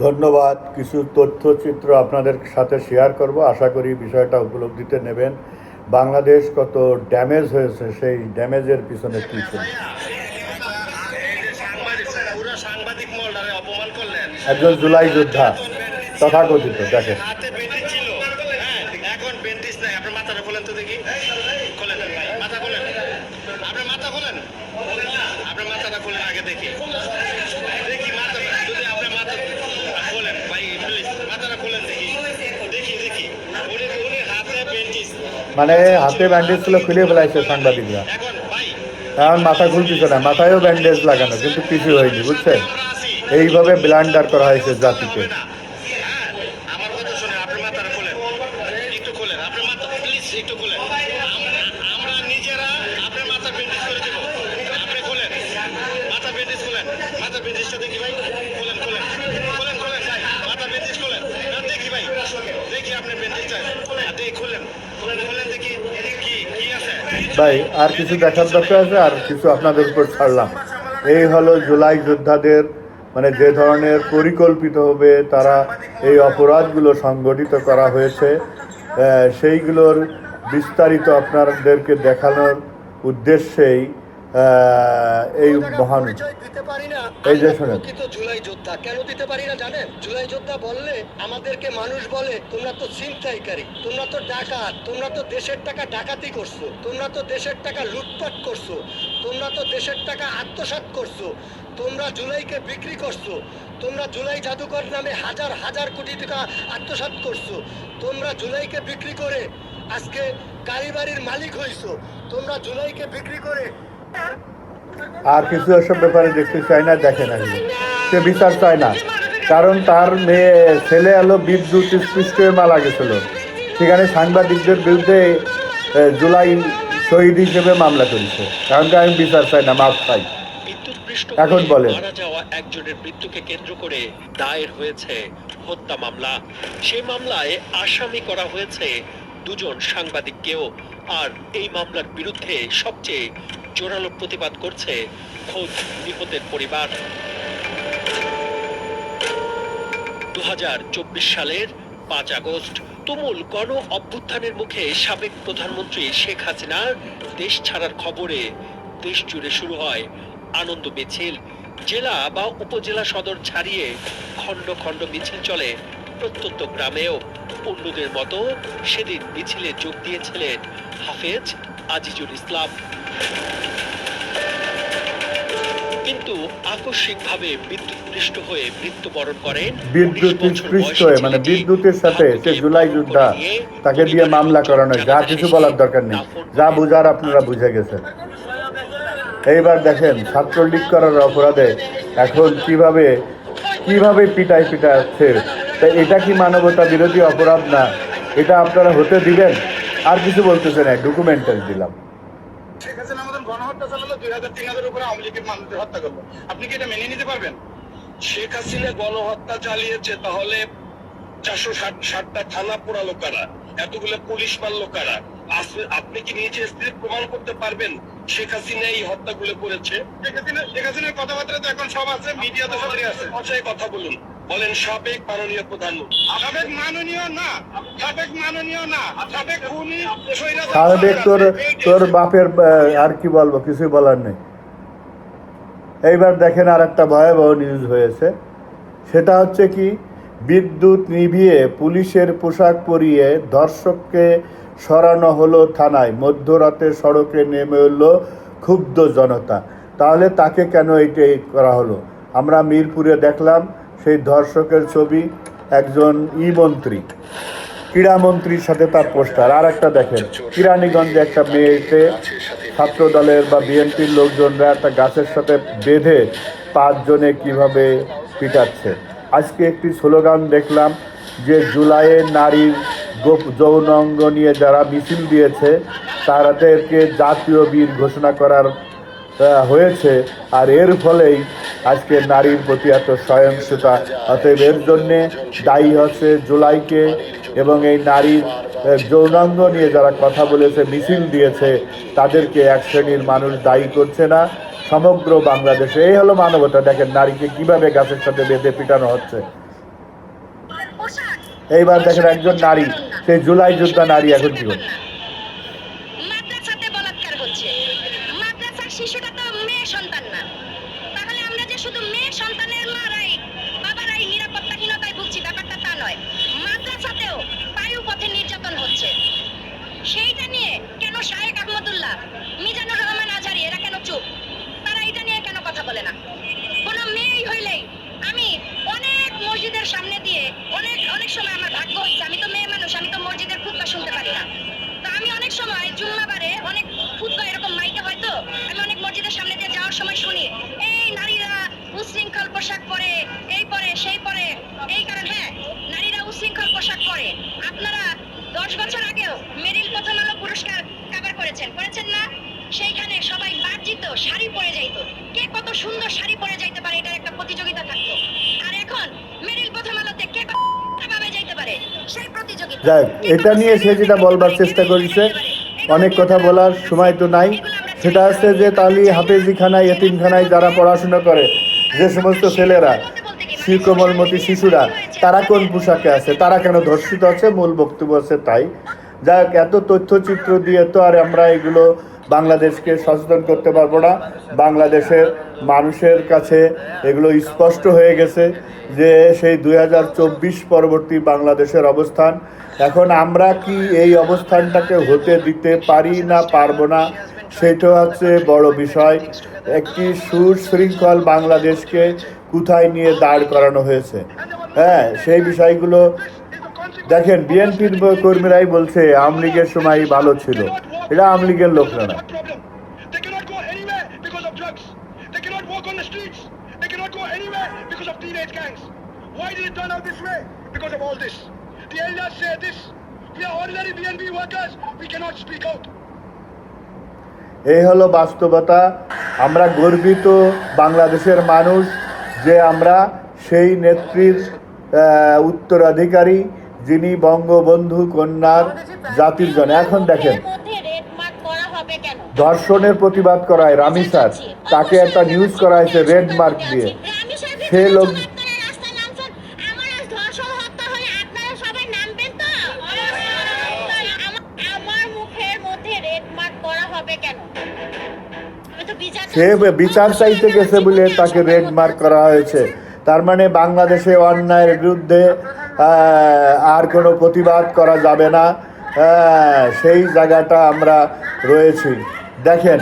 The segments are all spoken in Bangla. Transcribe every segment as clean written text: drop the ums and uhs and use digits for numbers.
ধন্যবাদ। কিছু তথ্যচিত্র আপনাদের সাথে শেয়ার করব, আশা করি বিষয়টা উপলব্ধিতে নেবেন। বাংলাদেশ কত ড্যামেজ হয়েছে, সেই ড্যামেজের পিছনে কী ছিল। একজন জুলাই যোদ্ধা তথাকথিত, দেখেন এখন বেন্টিস নাই, আপনার মাথাটা খোলেন তো দেখি। খোলেন ভাই, মাথা খোলেন, আপনার মাথা খোলেন, আপনার মাথাটা খোলেন আগে দেখি, দেখি মাথা, যদি আপনার মাথা খোলেন ভাই, প্লিজ মাথাটা খোলেন দেখি, দেখি দেখি। উনি হাতে বেন্টিস, মানে হাতে ব্যান্ডেজ ছিল, খুলে ফেলাইছে সাংবাদিকরা। এখন ভাই এখন মাথা খুলতেছে না, মাথায়ও ব্যান্ডেজ লাগানো, কিন্তু কিছু হয়নি, বুঝছেন। এইভাবে ব্লান্ডার করা হয়েছে জাতিকে। আমার কথা শুনে আপনার মাথাটা খোলেন, একটু খোলেন, আপনার মাথা প্লিজ একটু খোলেন। আমরা নিজেরা আপনার মাথা বেন্ডিজ করে দেবো, আপনি খোলেন মাথা বেন্ডিজ, খোলেন মাথা বেন্ডিজটা দেখি ভাই, খোলেন খোলেন খোলেন খোলেন ভাই, মাথা বেন্ডিজ খোলেন দেখি ভাই, দেখি আপনার বেন্ডিজটা দেখি, খোলেন খোলেন দেখি কি কি আছে ভাই। আর কিছু দেখার দরকার আছে, আর কিছু আপনাদের উপর ছাড়লাম। এই হলো জুলাই যোদ্ধাদের, মানে যে ধরনের পরিকল্পিতভাবে তারা এই অপরাধগুলো সংগঠিত করা হয়েছে, সেইগুলোর বিস্তারিত আপনাদেরকে দেখানোর উদ্দেশ্যেই এই মহান এই যে শোনেন। জুলাই যোদ্ধা কেন দিতে পারি না জানেন? জুলাই যোদ্ধা বললে আমাদেরকে মানুষ বলে তোমরা তো ছিনতাইকারী, তোমরা তো ডাকাত, তোমরা তো দেশের টাকা ডাকাতি করছো, তোমরা তো দেশের টাকা লুটপাট করছো, তোমরা তো দেশের টাকা আত্মসাৎ করছো, তোমরা জুলাইকে বিক্রি করছো, তোমরা জুলাই জাদুঘর নামে হাজার হাজার কোটি টাকা আত্মসাৎ করছো, তোমরা জুলাইকে বিক্রি করে আজকে গাড়ি বাড়ির মালিক হইছো, তোমরা জুলাইকে বিক্রি করে। আর কিছু এসব ব্যাপারে দেখতে চায় না, দেখে না, সে বিচার চায় না। কারণ তার মেয়ে ছেলে এলো বিদ্যুৎ স্পৃষ্ট হয়ে মারা গেছিল, সেখানে সাংবাদিকদের বিরুদ্ধে জুলাই শহীদ হিসেবে মামলা করেছে। কারণ আমি বিচার চাই না, মাফ চাই। এখন বলেন, মারা যাওয়া একজনের মৃত্যুকে কেন্দ্র করে দায়ের হয়েছে হত্যা মামলা। সেই মামলায় আসামি করা হয়েছে দুজন সাংবাদিককেও। আর এই মামলার বিরুদ্ধে সবচেয়ে জোরালো প্রতিবাদ করছে খোদ নিহতের পরিবার। 2024 সালের 5 আগস্ট তুমুল গণ অভ্যুত্থানের মুখে সাবেক প্রধানমন্ত্রী শেখ হাসিনার দেশ ছাড়ার খবরে দেশ জুড়ে শুরু হয় আনন্দ মিছিল। জেলা বা উপজেলা সদর ছাড়িয়ে খণ্ড খণ্ড মিছিল চলে প্রত্যন্ত গ্রামেও। অন্যদের মতো সেদিন মিছিলে যোগ দিয়েছিলেন হাফেজ আজিজুল ইসলাম। কিন্তু আকস্মিকভাবে বিদ্যুৎস্পৃষ্ট হয়ে মৃত্যুবরণ করেন। বিদ্যুৎস্পৃষ্ট হয়ে মানে বিদ্যুতের সাথে সে জুলাই যোদ্ধা, তাকে দিয়ে মামলা করানো। যা কিছু বলার দরকার নেই, যা বুঝার আপনারা বুঝে গেছেন। এইবার দেখেন ছাত্রলীগ করার অপরাধে এখন কিভাবে পিটাচ্ছে। তাই এটা কি মানবতা বিরোধী অপরাধ না? এটা আপনারা হতে দিবেন? আর কিছু বলতেছে না, ডকুমেন্টারি দিলাম। শেখ হাসিনা আমাদের গণহত্যা চালালো, 2000-3000 উপরে আওয়ামী লীগের মানুষদের হত্যা করলো। আপনি কি এটা মেনে নিতে পারবেন? শেখ হাসিনা গণহত্যা চালিয়েছে, তাহলে 460টা থানা পোড়ালো কারা, এতগুলো পুলিশ মারলো কারা? আপনি কি নিচে স্ত্রী প্রমাণ করতে পারবেন শেখ হাসিনা এই হত্যাগুলো করেছে? শেখ হাসিনার কথাবার্তা তো এখন সব আছে, মিডিয়াতে সবাই আছে। ভাষায় কথা বলুন, বলেন সাবেক মাননীয় প্রধানমন্ত্রী। সাবেক মাননীয় না, সাবেক মাননীয় না, সাবেক খুনি সাবেক তোর বাপের, আর কি বলবো, কিছুই বলার নেই। এইবার দেখেন আর একটা ভয়াবহ নিউজ হয়েছে। সেটা হচ্ছে কি, বিদ্যুৎ নিভিয়ে পুলিশের পোশাক পরিয়ে ধর্ষককে সরানো হলো থানায়। মধ্যরাতে সড়কে নেমে এলো ক্ষুব্ধ জনতা। তাহলে তাকে কেন এটাই করা হলো? আমরা মিরপুরে দেখলাম সেই ধর্ষকের ছবি, একজন মন্ত্রী, ক্রীড়ামন্ত্রীর সাথে তার পোস্টার। আর একটা দেখেন, কিরানীগঞ্জে একটা মেয়েকে ছাত্র দলের বা বিএনপির লোকজনরা একটা গাছের সাথে বেঁধে 5 জনে কীভাবে পিটাচ্ছে। আজকে একটি স্লোগান দেখলাম যে জুলাইয়ে নারীর যৌন অঙ্গ নিয়ে যারা মিছিল দিয়েছে তাদেরকে জাতীয় বীর ঘোষণা করার হয়েছে। আর এর ফলেই আজকে নারীর প্রতি এত সহিংসতা। অতএব এর জন্যে দায়ী হচ্ছে জুলাইকে, এবং এই নারীর যৌনাঙ্গ নিয়ে যারা কথা বলেছে, মিছিল দিয়েছে, তাদেরকে এক শ্রেণীর মানুষ দায়ী করছে না, সমগ্র বাংলাদেশে। এই হলো মানবতা। দেখেন নারীকে কিভাবে গাছের সাথে বেঁধে পিটানো হচ্ছে। এইবার দেখেন একজন নারী, সেই জুলাই যোদ্ধা নারী এখন কি করে। মাদ্রাসাতে বলাৎকার হচ্ছে, মাদ্রাসার শিশুটা তো মেয়ে সন্তান না, তাহলে আমরা যে শুধু মেয়ে সন্তানের মারাই বাবারাই নিরাপত্তাহীনতায় ভুগছি ব্যাপারটা তা নয়, মাদ্রাসাতেও বায়ু পথে নির্যাতন হচ্ছে। সেইটা নিয়ে কেন শাহেক আহমদুল্লাহ, মিজানুর রহমান আজহারি এরা কেন চুপ? তারা এটা নিয়ে কেন কথা বলে না? কোনো মেয়েই হইলেই, আমি অনেক মসজিদের সামনে দিয়ে অনেক সময় আমার ভাগ্য হচ্ছে, আমি তো মেয়ে মানুষ, আমি তো মসজিদের খুতবা শুনতে পারি না, তো আমি অনেক সময় জুম্মাবারে অনেক খুতবা এরকম মাইকে হয়তো আমি অনেক মসজিদের সামনে দিয়ে যাওয়ার সময় শুনি এই নারীরা উশৃঙ্খল পোশাক পরে, এই পরে সেই পরে, এই কারণ হ্যাঁ নারীরা উশৃঙ্খল পোশাক পরে। আপনারা 10 বছর আগেও মেরিল প্রথম আলো পুরস্কার কভার করেছেন না? সেইখানে সবাই মার্জিত শাড়ি পরে যাইতো, কে কত সুন্দর শাড়ি পরে যাইতে পারে এটার একটা প্রতিযোগিতা থাকতো। আর এখন মেরিল প্রথম আলোতে কে ভাবে যাইতে পারে সেই প্রতিযোগিতা। যাই হোক, এটা নিয়ে সে যেটা বলবার চেষ্টা করেছে, অনেক কথা বলার সময় তো নাই। সেটা হচ্ছে যে তাহলে হাফেজিখানায়, এতিমখানায় যারা পড়াশোনা করে, যে সমস্ত ছেলেরা, কোমলমতি শিশুরা, তারা কোন পোশাকে আছে, তারা কেন ধর্ষিত আছে, মূল বক্তব্য আছে তাই। যাই হোক, এত তথ্যচিত্র দিয়ে তো আর আমরা এগুলো বাংলাদেশকে সচেতন করতে পারবো না। বাংলাদেশের মানুষের কাছে এগুলো স্পষ্ট হয়ে গেছে যে সেই 2024 পরবর্তী বাংলাদেশের অবস্থান। এখন আমরা কি এই অবস্থানটাকে হতে দিতে পারি না পারবো না, সেটা হচ্ছে বড় বিষয়। একটি সুশৃঙ্খল বাংলাদেশকে কোথায় নিয়ে দাঁড় করানো হয়েছে, হ্যাঁ, সেই বিষয়গুলো দেখেন। বিএনপির কর্মীরাই বলছে আওয়ামী লীগের সময় ভালো ছিল, এটা আওয়ামী লীগের লোকরা না। They cannot go anywhere because of drugs. They cannot walk on the streets. They cannot go anywhere because of teenage gangs. Why did it turn out this way? Because of all this. The elders say this. We are ordinary BNP workers. We cannot speak out. এই হলো বাস্তবতা। আমরা গর্বিত বাংলাদেশের মানুষ যে আমরা সেই নেত্রীর উত্তরাধিকারী, যিনি বঙ্গবন্ধু কন্যার জাতির জন্য। এখন দেখেন, ধর্ষণের প্রতিবাদ করায় রামি স্যার, তাকে একটা নিউজ করা হয়েছে রেড মার্ক দিয়ে। সে লোক সে বিচার চাইতে গেছে বলে তাকে রেড মার্ক করা হয়েছে। তার মানে বাংলাদেশে অন্যায়ের বিরুদ্ধে আর কোনো প্রতিবাদ করা যাবে না, সেই জায়গাটা আমরা রয়েছি। দেখেন,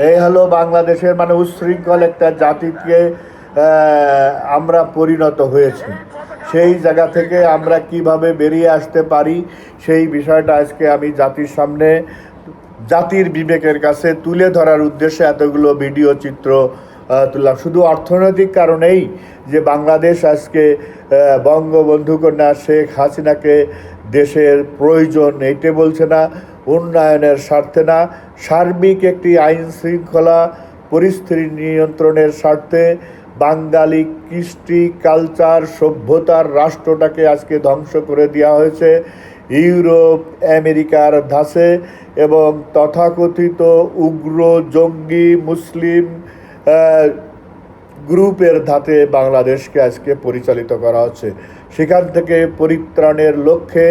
এই হলো বাংলাদেশের মানে উচ্ছৃঙ্খল একটা জাতিকে আমরা পরিণত হয়েছি। সেই জায়গা থেকে আমরা কিভাবে বেরিয়ে আসতে পারি, সেই বিষয়টা আজকে আমি জাতির সামনে, জাতির বিবেকের কাছে তুলে ধরার উদ্দেশ্যে এতগুলো ভিডিও চিত্র তুললাম। শুধু অর্থনৈতিক কারণেই যে বাংলাদেশ আজকে বঙ্গবন্ধু কন্যা শেখ হাসিনাকে দেশের প্রয়োজন, এইটা বলছে না, উন্নয়নের স্বার্থে না, সার্বিক একটি আইন শৃঙ্খলা পরিস্থিতি নিয়ন্ত্রণের স্বার্থে বাঙালি কৃষ্টি কালচার সভ্যতার রাষ্ট্রটাকে আজকে ধ্বংস করে দেওয়া হয়েছে ইউরোপ আমেরিকার ধাঁচে, এবং তথাকথিত উগ্র জঙ্গি মুসলিম গ্রুপের ধাতে বাংলাদেশকে আজকে পরিচালিত করা হচ্ছে। সেখান থেকে পরিত্রাণের লক্ষ্যে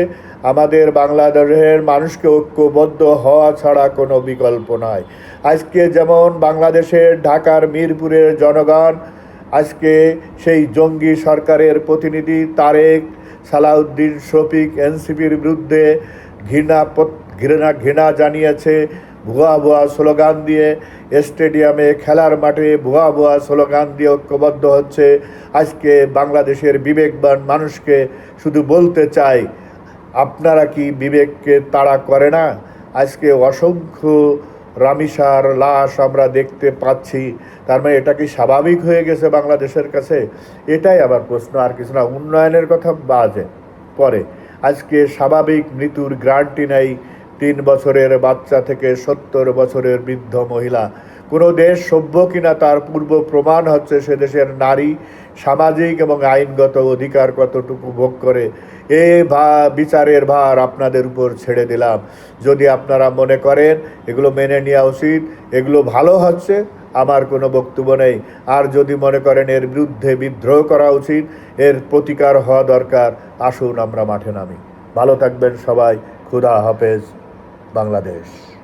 আমাদের বাংলাদেশের মানুষকে ঐক্যবদ্ধ হওয়া ছাড়া কোনো বিকল্প নয়। আজকে যেমন বাংলাদেশের ঢাকার মিরপুরের জনগণ আজকে সেই জঙ্গি সরকারের প্রতিনিধি তারেক সালাউদ্দিন শফিক এনসিপির বিরুদ্ধে ঘৃণা জানিয়েছে, ভুয়া স্লোগান দিয়ে স্টেডিয়ামে, খেলার মাঠে ভুয়া স্লোগান দিয়ে ঐক্যবদ্ধ হচ্ছে। আজকে বাংলাদেশের বিবেকবান মানুষকে শুধু বলতে চাই, আপনারা কি বিবেককে তাড়া করে না? আজকে অসংখ্য রামিসার লাশ আমরা দেখতে পাচ্ছি, তার মানে এটা কি স্বাভাবিক হয়ে গেছে বাংলাদেশের কাছে? এটাই আবার প্রশ্ন, আর কিছু না। উন্নয়নের কথা বাজে পরে, আজকে স্বাভাবিক মৃত্যুর গ্যারান্টি নেই 3 বছরের বাচ্চা থেকে 70 বছরের বৃদ্ধ মহিলা। কোনো দেশ সভ্য কিনা তার পূর্ব প্রমাণ হচ্ছে সে দেশের নারী সামাজিক এবং আইনগত অধিকার কতটুকু ভোগ করে। বিচারের ভার আপনাদের উপর ছেড়ে দিলাম। যদি আপনারা মনে করেন এগুলো মেনে নেওয়া উচিত, এগুলো ভালো হচ্ছে, আমার কোনো বক্তব্য নেই। আর যদি মনে করেন এর বিরুদ্ধে বিদ্রোহ করা উচিত, এর প্রতিকার হওয়া দরকার, আসুন আমরা মাঠে নামি। ভালো থাকবেন সবাই। খুদা হাফেজ। বাংলাদেশ।